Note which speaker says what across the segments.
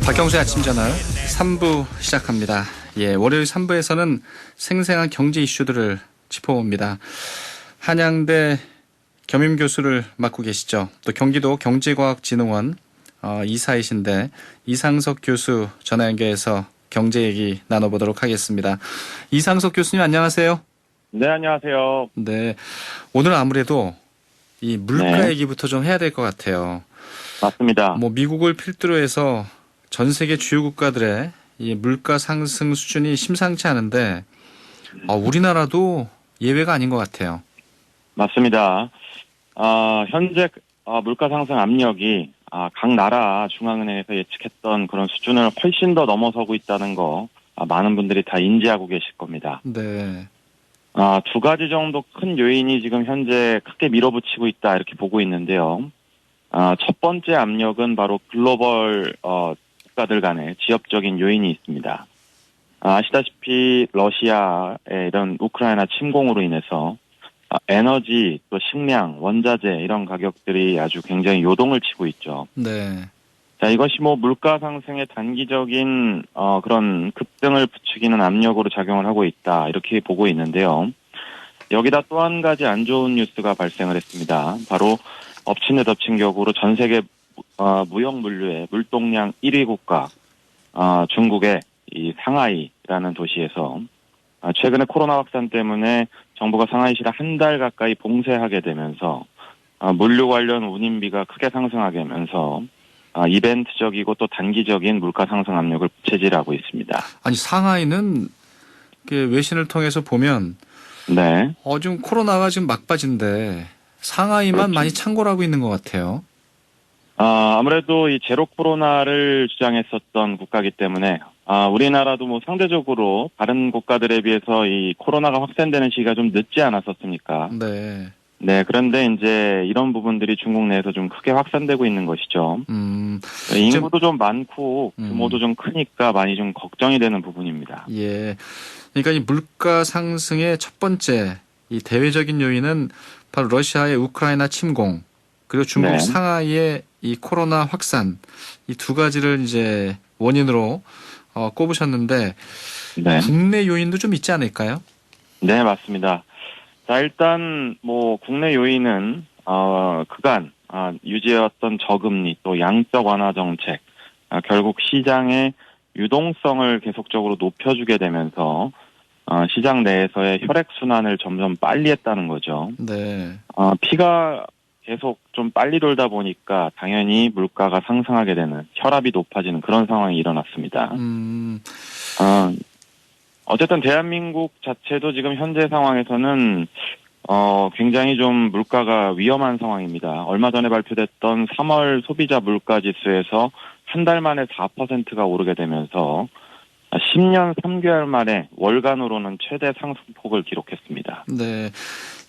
Speaker 1: 박경수의 아침 저널 3부 시작합니다. 월요일 3부에서는 생생한 경제 이슈들을 짚어봅니다. 한양대 겸임 교수를 맡고 계시죠. 또 경기도 경제과학진흥원 이사이신데 이상석 교수 전화 연결해서 경제 얘기 나눠보도록 하겠습니다. 이상석 교수님 안녕하세요.
Speaker 2: 네, 안녕하세요.
Speaker 1: 네, 오늘 아무래도 이 물가
Speaker 2: 네.
Speaker 1: 얘기부터 좀 해야 될 것 같아요.
Speaker 2: 맞습니다.
Speaker 1: 미국을 필두로 해서 전 세계 주요 국가들의 이 물가 상승 수준이 심상치 않은데 우리나라도 예외가 아닌 것 같아요.
Speaker 2: 맞습니다. 현재 물가 상승 압력이 각 나라 중앙은행에서 예측했던 그런 수준을 훨씬 더 넘어서고 있다는 거 많은 분들이 다 인지하고 계실 겁니다.
Speaker 1: 네.
Speaker 2: 두 가지 정도 큰 요인이 지금 현재 크게 밀어붙이고 있다 이렇게 보고 있는데요. 첫 번째 압력은 바로 글로벌 국가들 간의 지역적인 요인이 있습니다. 아시다시피 러시아의 이런 우크라이나 침공으로 인해서 에너지, 또 식량, 원자재 이런 가격들이 아주 굉장히 요동을 치고 있죠.
Speaker 1: 네.
Speaker 2: 자, 이것이 물가 상승의 단기적인 그런 급등을 부추기는 압력으로 작용을 하고 있다 이렇게 보고 있는데요. 여기다 또 한 가지 안 좋은 뉴스가 발생을 했습니다. 바로 엎친 데 덮친 격으로 전 세계 무역 물류의 물동량 1위 국가 중국의 이 상하이라는 도시에서 최근에 코로나 확산 때문에 정부가 상하이시를 한 달 가까이 봉쇄하게 되면서 물류 관련 운임비가 크게 상승하게 하면서 이벤트적이고 또 단기적인 물가 상승 압력을 부채질하고 있습니다.
Speaker 1: 아니 상하이는 외신을 통해서 보면
Speaker 2: 네.
Speaker 1: 지금 코로나가 지금 막바지인데 상하이만
Speaker 2: 그렇죠.
Speaker 1: 많이 창궐 하고 있는 것 같아요.
Speaker 2: 아무래도 이 제로 코로나를 주장했었던 국가이기 때문에 우리나라도 상대적으로 다른 국가들에 비해서 이 코로나가 확산되는 시기가 좀 늦지 않았었습니까?
Speaker 1: 네.
Speaker 2: 네, 그런데 이제 이런 부분들이 중국 내에서 좀 크게 확산되고 있는 것이죠. 인구도 좀 많고 규모도 좀 크니까 많이 좀 걱정이 되는 부분입니다.
Speaker 1: 예. 그러니까 이 물가 상승의 첫 번째 이 대외적인 요인은 바로 러시아의 우크라이나 침공 그리고 중국
Speaker 2: 네.
Speaker 1: 상하이의 이 코로나 확산 이 두 가지를 이제 원인으로 꼽으셨는데
Speaker 2: 네.
Speaker 1: 국내 요인도 좀 있지 않을까요?
Speaker 2: 네, 맞습니다. 자, 일단 국내 요인은 그간 유지해왔던 저금리 또 양적 완화 정책 결국 시장의 유동성을 계속적으로 높여주게 되면서 시장 내에서의 혈액 순환을 점점 빨리 했다는 거죠.
Speaker 1: 네.
Speaker 2: 피가 계속 좀 빨리 돌다 보니까 당연히 물가가 상승하게 되는 혈압이 높아지는 그런 상황이 일어났습니다. 어쨌든 대한민국 자체도 지금 현재 상황에서는 굉장히 좀 물가가 위험한 상황입니다. 얼마 전에 발표됐던 3월 소비자 물가 지수에서 한 달 만에 4%가 오르게 되면서 10년 3개월 만에 월간으로는 최대 상승폭을 기록했습니다.
Speaker 1: 네.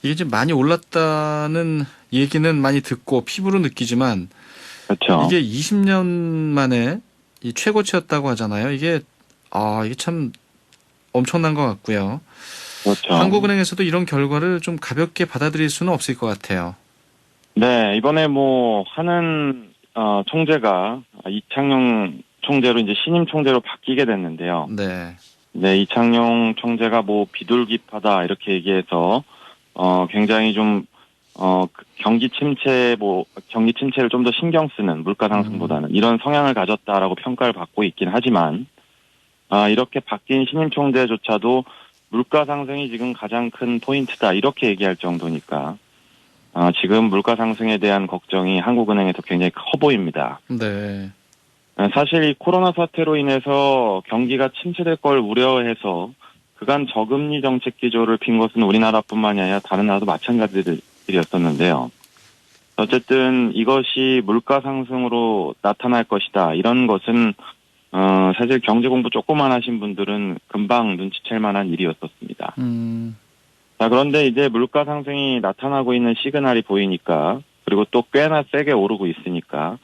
Speaker 1: 이게 지금 많이 올랐다는 얘기는 많이 듣고 피부로 느끼지만
Speaker 2: 그렇죠.
Speaker 1: 이게 20년 만에 이 최고치였다고 하잖아요. 이게 참 엄청난 것 같고요.
Speaker 2: 그렇죠.
Speaker 1: 한국은행에서도 이런 결과를 좀 가볍게 받아들일 수는 없을 것 같아요.
Speaker 2: 네, 이번에 하는 총재가 이창용 총재로 이제 신임 총재로 바뀌게 됐는데요.
Speaker 1: 네.
Speaker 2: 네, 이창용 총재가 비둘기파다 이렇게 얘기해서 굉장히 좀 경기 침체를 좀 더 신경 쓰는 물가 상승보다는 이런 성향을 가졌다라고 평가를 받고 있긴 하지만 이렇게 바뀐 신임 총재조차도 물가 상승이 지금 가장 큰 포인트다 이렇게 얘기할 정도니까 지금 물가 상승에 대한 걱정이 한국은행에서 굉장히 커 보입니다.
Speaker 1: 네.
Speaker 2: 사실 이 코로나 사태로 인해서 경기가 침체될 걸 우려해서 그간 저금리 정책 기조를 핀 것은 우리나라뿐만이 아니라 다른 나라도 마찬가지들이었었는데요. 어쨌든 이것이 물가 상승으로 나타날 것이다. 이런 것은 사실 경제 공부 조금만 하신 분들은 금방 눈치챌 만한 일이었었습니다. 자, 그런데 이제 물가 상승이 나타나고 있는 시그널이 보이니까 그리고 또 꽤나 세게 오르고 있으니까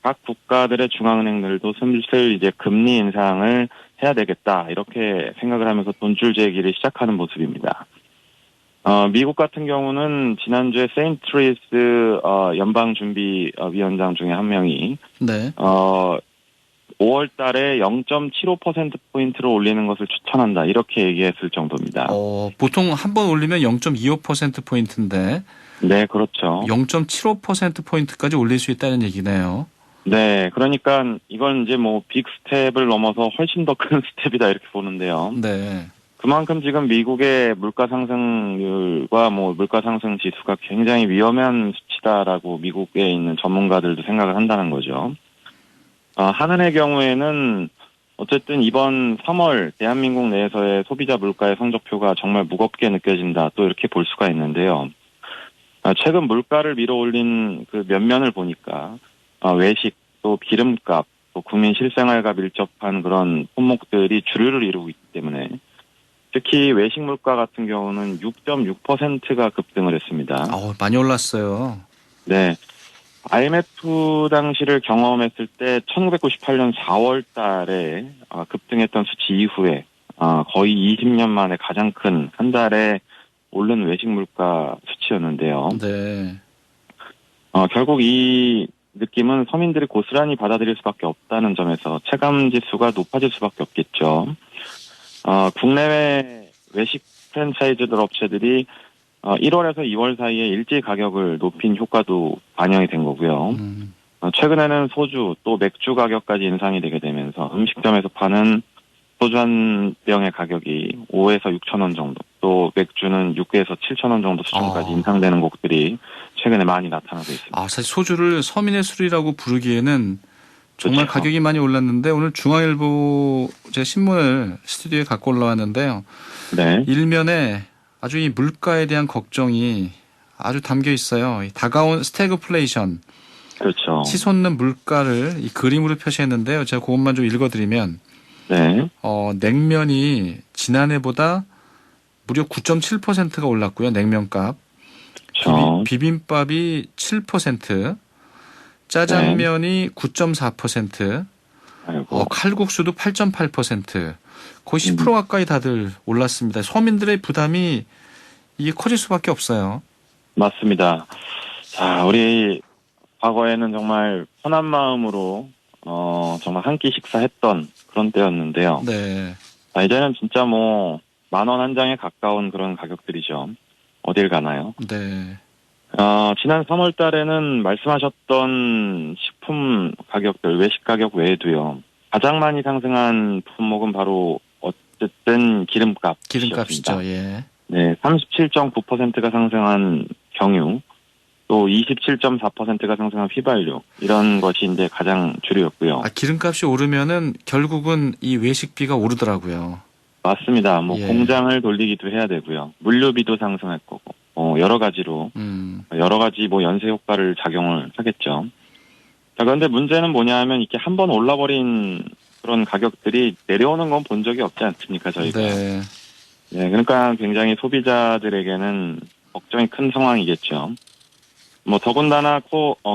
Speaker 2: 각 국가들의 중앙은행들도 슬슬 이제 금리 인상을 해야 되겠다 이렇게 생각을 하면서 돈줄 재기를 시작하는 모습입니다. 미국 같은 경우는 지난주에 세인트루이스 연방준비위원장 중에 한 명이
Speaker 1: 네.
Speaker 2: 5월 달에 0.75%포인트로 올리는 것을 추천한다. 이렇게 얘기했을 정도입니다.
Speaker 1: 보통 한 번 올리면 0.25%포인트인데
Speaker 2: 네, 그렇죠.
Speaker 1: 0.75%포인트까지 올릴 수 있다는 얘기네요.
Speaker 2: 네, 그러니까 이건 이제 뭐 빅 스텝을 넘어서 훨씬 더 큰 스텝이다 이렇게 보는데요.
Speaker 1: 네.
Speaker 2: 그만큼 지금 미국의 물가 상승률과 뭐 물가 상승 지수가 굉장히 위험한 수치다라고 미국에 있는 전문가들도 생각을 한다는 거죠. 한은의 경우에는 어쨌든 이번 3월 대한민국 내에서의 소비자 물가의 성적표가 정말 무겁게 느껴진다. 또 이렇게 볼 수가 있는데요. 최근 물가를 밀어올린 그 면면을 보니까 외식, 또 기름값, 또 국민 실생활과 밀접한 그런 품목들이 주류를 이루고 있기 때문에 특히 외식 물가 같은 경우는 6.6%가 급등을 했습니다.
Speaker 1: 많이 올랐어요.
Speaker 2: 네. IMF 당시를 경험했을 때 1998년 4월 달에 급등했던 수치 이후에 거의 20년 만에 가장 큰 한 달에 오른 외식 물가 수치였는데요.
Speaker 1: 네.
Speaker 2: 결국 이 느낌은 서민들이 고스란히 받아들일 수밖에 없다는 점에서 체감 지수가 높아질 수밖에 없겠죠. 국내외 외식 프랜차이즈들 업체들이 1월에서 2월 사이에 일제히 가격을 높인 효과도 반영이 된 거고요. 최근에는 소주 또 맥주 가격까지 인상이 되게 되면서 음식점에서 파는 소주 한 병의 가격이 5에서 6천 원 정도, 또 맥주는 6에서 7천 원 정도 수준까지 인상되는 곳들이 최근에 많이 나타나고 있습니다.
Speaker 1: 사실 소주를 서민의 술이라고 부르기에는 정말
Speaker 2: 그렇죠.
Speaker 1: 가격이 많이 올랐는데 오늘 중앙일보 제 신문을 스튜디오에 갖고 올라왔는데요.
Speaker 2: 네.
Speaker 1: 일면에 아주 이 물가에 대한 걱정이 아주 담겨 있어요. 이 다가온 스태그플레이션,
Speaker 2: 그렇죠.
Speaker 1: 치솟는 물가를 이 그림으로 표시했는데요. 제가 그것만 좀 읽어드리면
Speaker 2: 네.
Speaker 1: 냉면이 지난해보다 무려 9.7%가 올랐고요. 냉면값.
Speaker 2: 그렇죠.
Speaker 1: 비빔밥이 7%, 짜장면이 9.4%,
Speaker 2: 아이고.
Speaker 1: 칼국수도 8.8%, 거의 10% 가까이 다들 올랐습니다. 서민들의 부담이 이게 커질 수밖에 없어요.
Speaker 2: 맞습니다. 자, 우리 과거에는 정말 편한 마음으로 정말 한 끼 식사했던 그런 때였는데요.
Speaker 1: 네.
Speaker 2: 이제는 진짜 뭐 10,000원 한 장에 가까운 그런 가격들이죠. 어딜 가나요?
Speaker 1: 네.
Speaker 2: 지난 3월 달에는 말씀하셨던 식품 가격들, 외식 가격 외에도요. 가장 많이 상승한 품목은 바로 어쨌든
Speaker 1: 기름값이죠. 예.
Speaker 2: 네, 37.9%가 상승한 경유, 또 27.4%가 상승한 휘발유, 이런 것이 이제 가장 주류였고요.
Speaker 1: 기름값이 오르면은 결국은 이 외식비가 오르더라고요.
Speaker 2: 맞습니다.
Speaker 1: 예.
Speaker 2: 공장을 돌리기도 해야 되고요. 물류비도 상승할 거고, 여러 가지로, 여러 가지 연쇄 효과를 작용을 하겠죠. 자, 그런데 문제는 뭐냐 하면 이렇게 한번 올라버린 그런 가격들이 내려오는 건 본 적이 없지 않습니까, 저희가.
Speaker 1: 네.
Speaker 2: 네, 그러니까 굉장히 소비자들에게는 걱정이 큰 상황이겠죠. 더군다나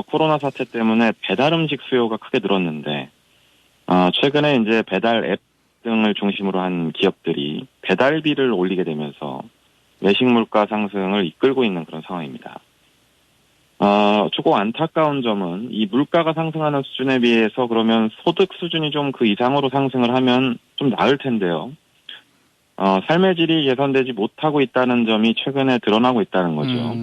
Speaker 2: 코로나 사태 때문에 배달 음식 수요가 크게 늘었는데, 최근에 이제 배달 앱 등을 중심으로 한 기업들이 배달비를 올리게 되면서 외식 물가 상승을 이끌고 있는 그런 상황입니다. 조금 안타까운 점은 이 물가가 상승하는 수준에 비해서 그러면 소득 수준이 좀 그 이상으로 상승을 하면 좀 나을 텐데요. 삶의 질이 개선되지 못하고 있다는 점이 최근에 드러나고 있다는 거죠.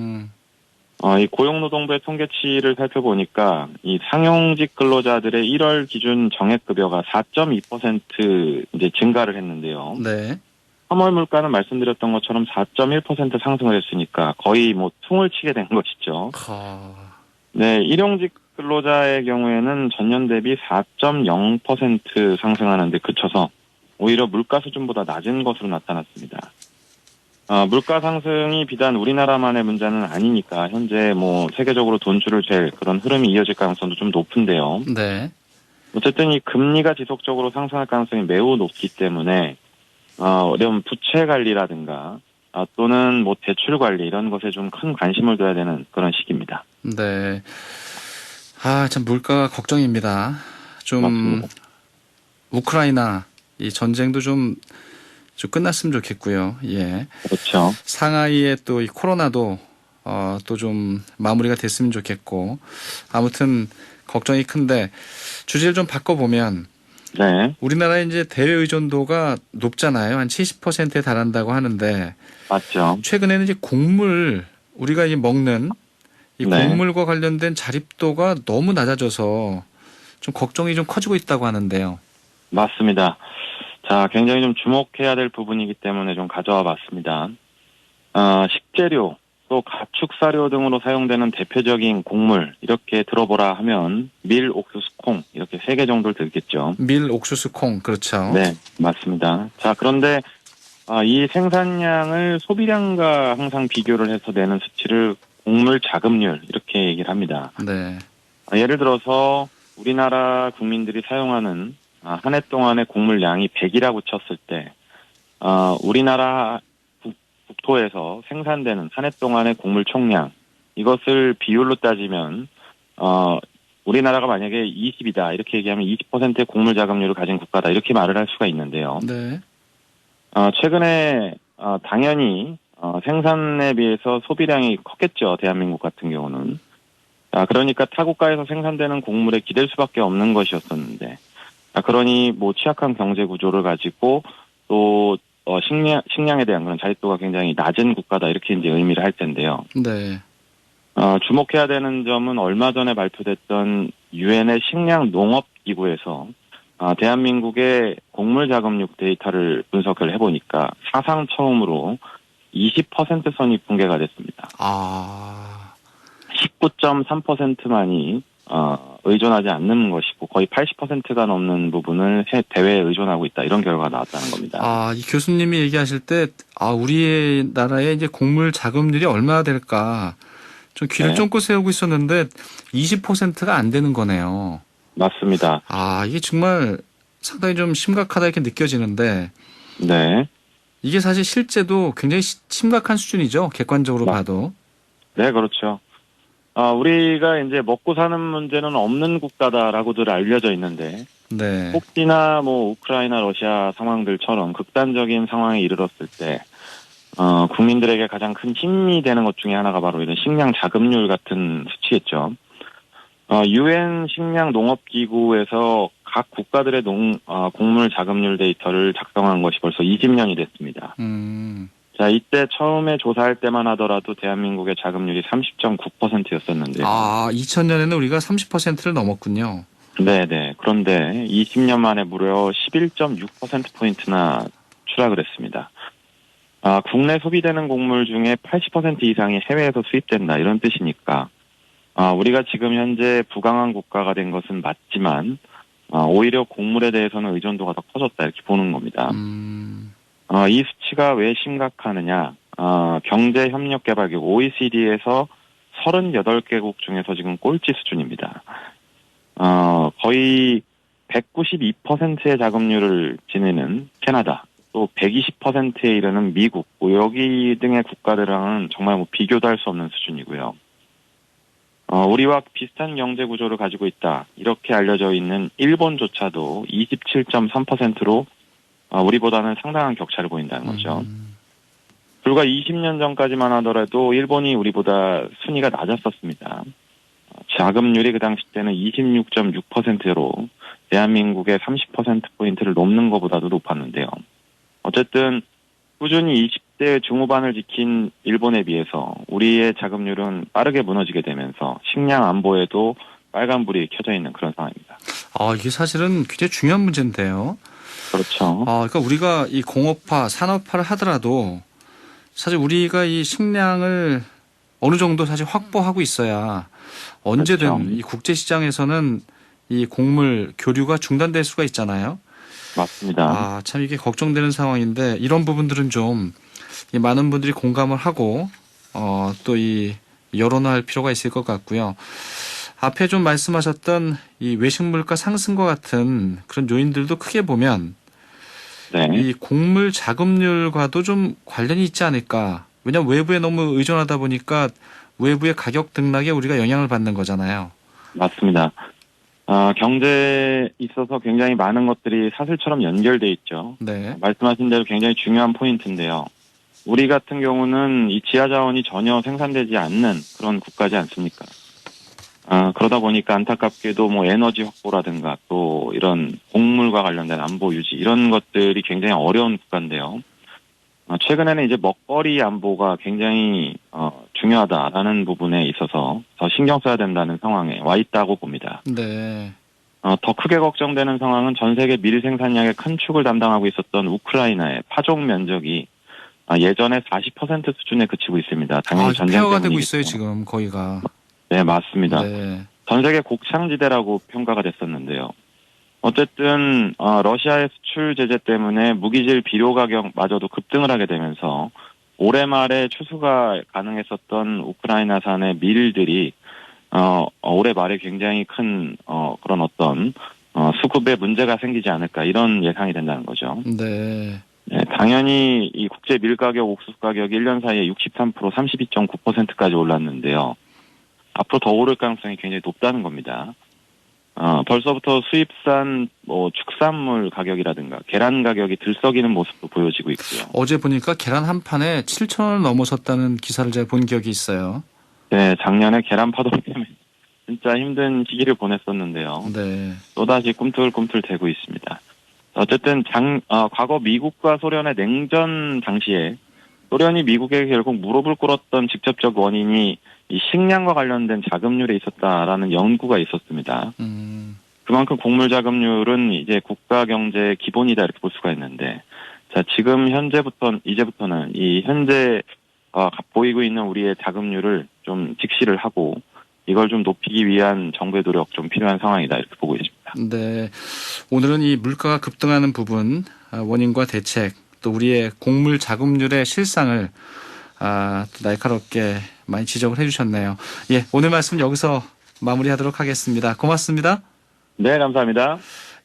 Speaker 2: 이 고용노동부의 통계치를 살펴보니까 이 상용직 근로자들의 1월 기준 정액급여가 4.2% 이제 증가를 했는데요.
Speaker 1: 네.
Speaker 2: 3월 물가는 말씀드렸던 것처럼 4.1% 상승을 했으니까 거의 퉁을 치게 된 것이죠. 네, 일용직 근로자의 경우에는 전년 대비 4.0% 상승하는 데 그쳐서 오히려 물가 수준보다 낮은 것으로 나타났습니다. 물가 상승이 비단 우리나라만의 문제는 아니니까 현재 세계적으로 돈줄을 잴 그런 흐름이 이어질 가능성도 좀 높은데요.
Speaker 1: 네.
Speaker 2: 어쨌든 이 금리가 지속적으로 상승할 가능성이 매우 높기 때문에 이런 부채 관리라든가 또는 대출 관리 이런 것에 좀 큰 관심을 둬야 되는 그런 시기입니다.
Speaker 1: 네. 참 물가가 걱정입니다. 좀
Speaker 2: 맞습니다.
Speaker 1: 우크라이나 이 전쟁도 좀 끝났으면 좋겠고요. 예.
Speaker 2: 그렇죠.
Speaker 1: 상하이의 또 이 코로나도 또 좀 마무리가 됐으면 좋겠고 아무튼 걱정이 큰데 주제를 좀 바꿔보면
Speaker 2: 네,
Speaker 1: 우리나라의 이제 대외 의존도가 높잖아요. 한 70%에 달한다고 하는데
Speaker 2: 맞죠.
Speaker 1: 최근에는 이제 곡물 우리가 이 먹는 이
Speaker 2: 네,
Speaker 1: 곡물과 관련된 자립도가 너무 낮아져서 좀 걱정이 좀 커지고 있다고 하는데요.
Speaker 2: 맞습니다. 자, 굉장히 좀 주목해야 될 부분이기 때문에 좀 가져와 봤습니다. 식재료, 또 가축사료 등으로 사용되는 대표적인 곡물, 이렇게 들어보라 하면 밀, 옥수수, 콩, 이렇게 세 개 정도를 들겠죠.
Speaker 1: 밀, 옥수수, 콩 그렇죠.
Speaker 2: 네, 맞습니다. 자, 그런데 이 생산량을 소비량과 항상 비교를 해서 내는 수치를 곡물 자급률, 이렇게 얘기를 합니다.
Speaker 1: 네.
Speaker 2: 예를 들어서 우리나라 국민들이 사용하는 한 해 동안의 곡물량이 100이라고 쳤을 때 우리나라 국토에서 생산되는 한 해 동안의 곡물 총량, 이것을 비율로 따지면 우리나라가 만약에 20이다 이렇게 얘기하면 20%의 곡물 자급률을 가진 국가다 이렇게 말을 할 수가 있는데요.
Speaker 1: 네.
Speaker 2: 최근에 당연히 생산에 비해서 소비량이 컸겠죠. 대한민국 같은 경우는. 그러니까 타국가에서 생산되는 곡물에 기댈 수밖에 없는 것이었었는데, 그러니 뭐 취약한 경제 구조를 가지고 또 식량에 대한 그런 자립도가 굉장히 낮은 국가다 이렇게 이제 의미를 할 텐데요.
Speaker 1: 네.
Speaker 2: 주목해야 되는 점은 얼마 전에 발표됐던 유엔의 식량 농업 기구에서 대한민국의 곡물 자급률 데이터를 분석을 해보니까 사상 처음으로 20% 선이 붕괴가 됐습니다. 19.3%만이 의존하지 않는 것이고 거의 80%가 넘는 부분을 대외에 의존하고 있다 이런 결과가 나왔다는 겁니다.
Speaker 1: 이 교수님이 얘기하실 때 우리나라의 이제 곡물 자급률이 얼마나 될까 좀 귀를
Speaker 2: 네.
Speaker 1: 쫑긋 세우고 있었는데 20%가 안 되는 거네요.
Speaker 2: 맞습니다.
Speaker 1: 이게 정말 상당히 좀 심각하다 이렇게 느껴지는데
Speaker 2: 네.
Speaker 1: 이게 사실 실제도 굉장히 심각한 수준이죠. 객관적으로 봐도.
Speaker 2: 네, 그렇죠. 우리가 이제 먹고 사는 문제는 없는 국가다라고들 알려져 있는데,
Speaker 1: 네.
Speaker 2: 혹시나 뭐 우크라이나, 러시아 상황들처럼 극단적인 상황에 이르렀을 때, 국민들에게 가장 큰 힘이 되는 것 중에 하나가 바로 이런 식량 자급률 같은 수치겠죠. 유엔 식량 농업 기구에서 각 국가들의 곡물 자급률 데이터를 작성한 것이 벌써 20년이 됐습니다. 자, 이때 처음에 조사할 때만 하더라도 대한민국의 자급률이 30.9%였었는데요.
Speaker 1: 2000년에는 우리가 30%를 넘었군요.
Speaker 2: 네네. 그런데 20년 만에 무려 11.6%포인트나 추락을 했습니다. 국내 소비되는 곡물 중에 80% 이상이 해외에서 수입된다 이런 뜻이니까 우리가 지금 현재 부강한 국가가 된 것은 맞지만 오히려 곡물에 대해서는 의존도가 더 커졌다 이렇게 보는 겁니다. 이 수치가 왜 심각하느냐? 경제협력개발기구 OECD에서 38개국 중에서 지금 꼴찌 수준입니다. 거의 192%의 자급률을 지니는 캐나다, 또 120%에 이르는 미국, 여기 등의 국가들랑은 정말 비교도 할 수 없는 수준이고요. 우리와 비슷한 경제 구조를 가지고 있다. 이렇게 알려져 있는 일본조차도 27.3%로 우리보다는 상당한 격차를 보인다는 거죠. 불과 20년 전까지만 하더라도 일본이 우리보다 순위가 낮았었습니다. 자급률이 그 당시 때는 26.6%로 대한민국의 30%포인트를 넘는 것보다도 높았는데요. 어쨌든 꾸준히 20대 중후반을 지킨 일본에 비해서 우리의 자급률은 빠르게 무너지게 되면서 식량 안보에도 빨간불이 켜져 있는 그런 상황입니다.
Speaker 1: 이게 사실은 굉장히 중요한 문제인데요.
Speaker 2: 그렇죠.
Speaker 1: 그러니까 우리가 이 공업화, 산업화를 하더라도 사실 우리가 이 식량을 어느 정도 사실 확보하고 있어야 언제든
Speaker 2: 그렇죠.
Speaker 1: 이 국제 시장에서는 이 곡물 교류가 중단될 수가 있잖아요.
Speaker 2: 맞습니다.
Speaker 1: 참 이게 걱정되는 상황인데 이런 부분들은 좀 이 많은 분들이 공감을 하고 또 이 여론화할 필요가 있을 것 같고요. 앞에 좀 말씀하셨던 이 외식 물가 상승과 같은 그런 요인들도 크게 보면
Speaker 2: 네.
Speaker 1: 이 곡물 자급률과도 좀 관련이 있지 않을까. 왜냐하면 외부에 너무 의존하다 보니까 외부의 가격 등락에 우리가 영향을 받는 거잖아요.
Speaker 2: 맞습니다. 경제에 있어서 굉장히 많은 것들이 사슬처럼 연결돼 있죠.
Speaker 1: 네.
Speaker 2: 말씀하신 대로 굉장히 중요한 포인트인데요. 우리 같은 경우는 이 지하 자원이 전혀 생산되지 않는 그런 국가지 않습니까? 그러다 보니까 안타깝게도 뭐 에너지 확보라든가 또 이런 곡물과 관련된 안보 유지 이런 것들이 굉장히 어려운 국가인데요. 최근에는 이제 먹거리 안보가 굉장히 중요하다라는 부분에 있어서 더 신경 써야 된다는 상황에 와 있다고 봅니다.
Speaker 1: 네.
Speaker 2: 더 크게 걱정되는 상황은 전 세계 밀 생산량의 큰 축을 담당하고 있었던 우크라이나의 파종 면적이 예전에 40% 수준에 그치고 있습니다. 당연히 전쟁
Speaker 1: 폐허가 되고
Speaker 2: 때문이겠죠.
Speaker 1: 있어요, 지금 거기가.
Speaker 2: 네, 맞습니다.
Speaker 1: 네.
Speaker 2: 전 세계 곡창지대라고 평가가 됐었는데요. 어쨌든 러시아의 수출 제재 때문에 무기질 비료 가격마저도 급등을 하게 되면서 올해 말에 추수가 가능했었던 우크라이나산의 밀들이 올해 말에 굉장히 큰 그런 어떤 수급에 문제가 생기지 않을까 이런 예상이 된다는 거죠.
Speaker 1: 네.
Speaker 2: 네, 당연히 이 국제 밀 가격, 옥수수 가격이 1년 사이에 63%, 32.9%까지 올랐는데요. 앞으로 더 오를 가능성이 굉장히 높다는 겁니다. 벌써부터 수입산 축산물 가격이라든가 계란 가격이 들썩이는 모습도 보여지고 있고요.
Speaker 1: 어제 보니까 계란 한 판에 7,000원을 넘어섰다는 기사를 제가 본 기억이 있어요.
Speaker 2: 네, 작년에 계란 파동 때문에 진짜 힘든 시기를 보냈었는데요.
Speaker 1: 네.
Speaker 2: 또다시 꿈틀꿈틀 대고 있습니다. 어쨌든 과거 미국과 소련의 냉전 당시에 소련이 미국에게 결국 무릎을 꿇었던 직접적 원인이 이 식량과 관련된 자금률에 있었다라는 연구가 있었습니다. 그만큼 곡물 자금률은 이제 국가 경제의 기본이다 이렇게 볼 수가 있는데, 자 지금 이제부터는 이 현재 보이고 있는 우리의 자금률을 좀 직시를 하고 이걸 좀 높이기 위한 정부의 노력 좀 필요한 상황이다 이렇게 보고 있습니다.
Speaker 1: 네. 오늘은 이 물가가 급등하는 부분, 원인과 대책, 또 우리의 곡물 자금률의 실상을 또 날카롭게 많이 지적을 해주셨네요. 예, 오늘 말씀 여기서 마무리하도록 하겠습니다. 고맙습니다.
Speaker 2: 네, 감사합니다.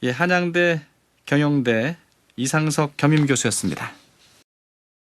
Speaker 1: 예, 한양대 경영대 이상석 겸임교수였습니다.